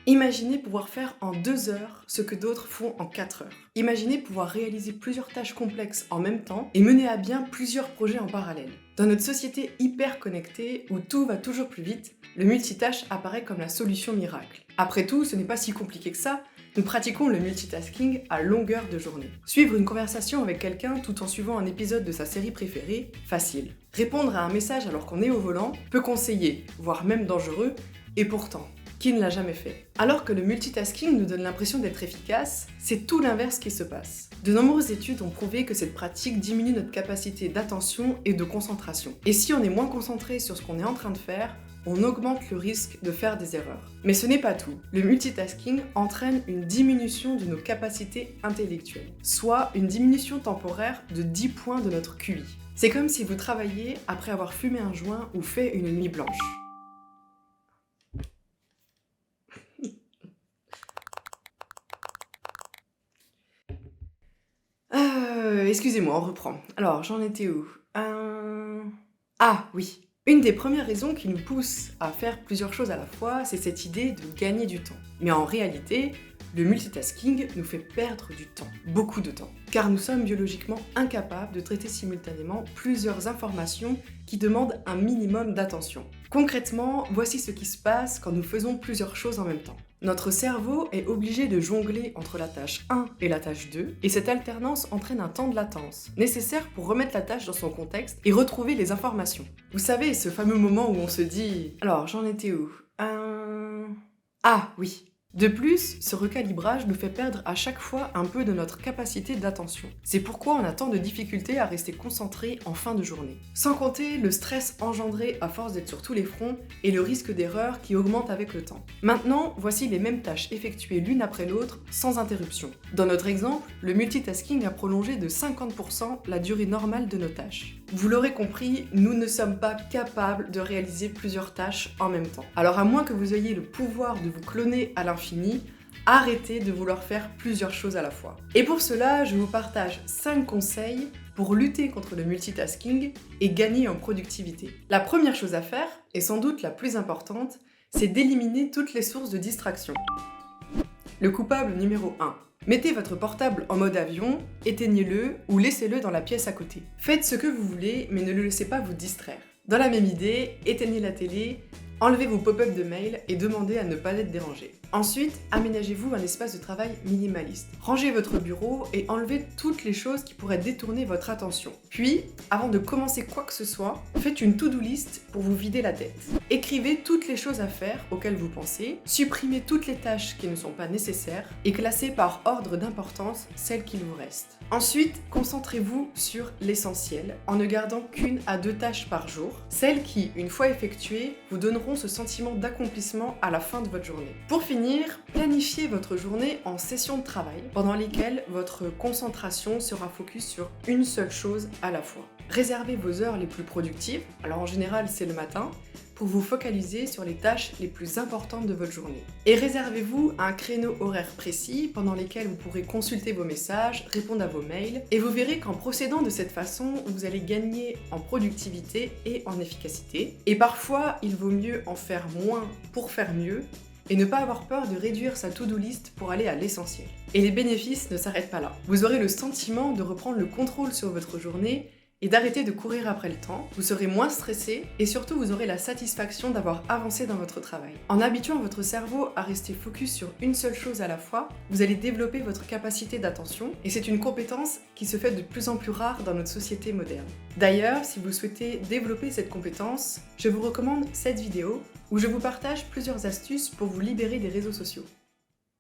Imaginez pouvoir faire en 2 heures ce que d'autres font en 4 heures. Imaginez pouvoir réaliser plusieurs tâches complexes en même temps et mener à bien plusieurs projets en parallèle. Dans notre société hyper connectée, où tout va toujours plus vite, le multitâche apparaît comme la solution miracle. Après tout, ce n'est pas si compliqué que ça, nous pratiquons le multitasking à longueur de journée. Suivre une conversation avec quelqu'un tout en suivant un épisode de sa série préférée, facile. Répondre à un message alors qu'on est au volant, peu conseillé, voire même dangereux, et pourtant, qui ne l'a jamais fait? Alors que le multitasking nous donne l'impression d'être efficace, c'est tout l'inverse qui se passe. De nombreuses études ont prouvé que cette pratique diminue notre capacité d'attention et de concentration. Et si on est moins concentré sur ce qu'on est en train de faire, on augmente le risque de faire des erreurs. Mais ce n'est pas tout. Le multitasking entraîne une diminution de nos capacités intellectuelles, soit une diminution temporaire de 10 points de notre QI. C'est comme si vous travailliez après avoir fumé un joint ou fait une nuit blanche. Excusez-moi, on reprend. Alors, j'en étais où? Ah oui. Une des premières raisons qui nous pousse à faire plusieurs choses à la fois, c'est cette idée de gagner du temps. Mais en réalité, le multitasking nous fait perdre du temps, beaucoup de temps. Car nous sommes biologiquement incapables de traiter simultanément plusieurs informations qui demandent un minimum d'attention. Concrètement, voici ce qui se passe quand nous faisons plusieurs choses en même temps. Notre cerveau est obligé de jongler entre la tâche 1 et la tâche 2, et cette alternance entraîne un temps de latence, nécessaire pour remettre la tâche dans son contexte et retrouver les informations. Vous savez, ce fameux moment où on se dit « Alors, j'en étais où ? Ah oui !» De plus, ce recalibrage nous fait perdre à chaque fois un peu de notre capacité d'attention. C'est pourquoi on a tant de difficultés à rester concentré en fin de journée. Sans compter le stress engendré à force d'être sur tous les fronts et le risque d'erreur qui augmente avec le temps. Maintenant, voici les mêmes tâches effectuées l'une après l'autre, sans interruption. Dans notre exemple, le multitasking a prolongé de 50% la durée normale de nos tâches. Vous l'aurez compris, nous ne sommes pas capables de réaliser plusieurs tâches en même temps. Alors à moins que vous ayez le pouvoir de vous cloner à l'infini, arrêtez de vouloir faire plusieurs choses à la fois. Et pour cela, je vous partage 5 conseils pour lutter contre le multitasking et gagner en productivité. La première chose à faire, et sans doute la plus importante, c'est d'éliminer toutes les sources de distraction. Le coupable numéro 1. Mettez votre portable en mode avion, éteignez-le ou laissez-le dans la pièce à côté. Faites ce que vous voulez, mais ne le laissez pas vous distraire. Dans la même idée, éteignez la télé, enlevez vos pop-up de mail et demandez à ne pas être dérangé. Ensuite, aménagez-vous un espace de travail minimaliste. Rangez votre bureau et enlevez toutes les choses qui pourraient détourner votre attention. Puis, avant de commencer quoi que ce soit, faites une to-do list pour vous vider la tête. Écrivez toutes les choses à faire auxquelles vous pensez, supprimez toutes les tâches qui ne sont pas nécessaires et classez par ordre d'importance celles qu'il vous reste. Ensuite, concentrez-vous sur l'essentiel en ne gardant qu'1 à 2 tâches par jour, celles qui, une fois effectuées, vous donneront ce sentiment d'accomplissement à la fin de votre journée. Pour finir, planifiez votre journée en sessions de travail pendant lesquelles votre concentration sera focus sur une seule chose à la fois. Réservez vos heures les plus productives, alors en général c'est le matin, pour vous focaliser sur les tâches les plus importantes de votre journée. Et réservez-vous un créneau horaire précis pendant lequel vous pourrez consulter vos messages, répondre à vos mails, et vous verrez qu'en procédant de cette façon, vous allez gagner en productivité et en efficacité. Et parfois, il vaut mieux en faire moins pour faire mieux, et ne pas avoir peur de réduire sa to-do list pour aller à l'essentiel. Et les bénéfices ne s'arrêtent pas là. Vous aurez le sentiment de reprendre le contrôle sur votre journée et d'arrêter de courir après le temps, vous serez moins stressé et surtout vous aurez la satisfaction d'avoir avancé dans votre travail. En habituant votre cerveau à rester focus sur une seule chose à la fois, vous allez développer votre capacité d'attention et c'est une compétence qui se fait de plus en plus rare dans notre société moderne. D'ailleurs, si vous souhaitez développer cette compétence, je vous recommande cette vidéo où je vous partage plusieurs astuces pour vous libérer des réseaux sociaux.